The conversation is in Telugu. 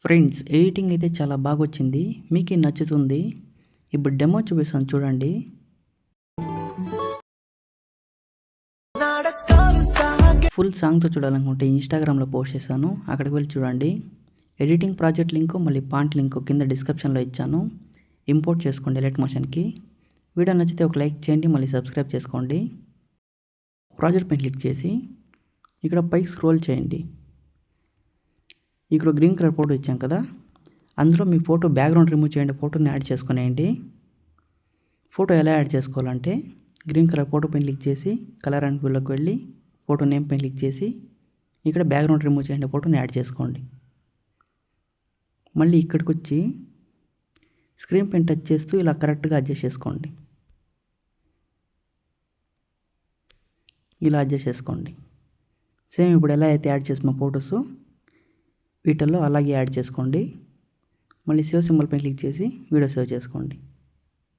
ఫ్రెండ్స్ ఎడిటింగ్ అయితే చాలా బాగా వచ్చింది, మీకు నచ్చుతుంది. ఇప్పుడు డెమో చూపిస్తాను చూడండి. ఫుల్ సాంగ్తో చూడాలనుకుంటే ఇన్స్టాగ్రామ్లో పోస్ట్ చేశాను, అక్కడికి వెళ్ళి చూడండి. ఎడిటింగ్ ప్రాజెక్ట్ లింకు మళ్ళీ పాంట్ లింకు కింద డిస్క్రిప్షన్లో ఇచ్చాను. ఇంపోర్ట్ చేసుకోండి లైట్ మోషన్కి. వీడియో నచ్చితే ఒక లైక్ చేయండి, మళ్ళీ సబ్స్క్రైబ్ చేసుకోండి. ప్రాజెక్ట్ పైన క్లిక్ చేసి ఇక్కడ పైకి స్క్రోల్ చేయండి. ఇక్కడ గ్రీన్ కలర్ ఫోటో ఇచ్చాం కదా, అందులో మీ ఫోటో బ్యాక్గ్రౌండ్ రిమూవ్ చేయండి, ఫోటోని యాడ్ చేసుకునేయండి. ఫోటో ఎలా యాడ్ చేసుకోవాలంటే గ్రీన్ కలర్ ఫోటో పైన క్లిక్ చేసి కలర్ అండ్ ఫీల్డ్లోకి వెళ్ళి ఫోటో నేమ్ పైన క్లిక్ చేసి ఇక్కడ బ్యాక్గ్రౌండ్ రిమూవ్ చేయండి, ఫోటోని యాడ్ చేసుకోండి. మళ్ళీ ఇక్కడికి వచ్చి స్క్రీన్ పైన టచ్ చేస్తూ ఇలా కరెక్ట్గా అడ్జస్ట్ చేసుకోండి. ఇలా అడ్జస్ట్ చేసుకోండి. సేమ్ ఇప్పుడు ఎలా అయితే యాడ్ చేసిన ఫొటోస్ వీటిల్లో అలాగే యాడ్ చేసుకోండి. మళ్ళీ సేవ్ సింబల్ పైన క్లిక్ చేసి వీడియో సేవ్ చేసుకోండి.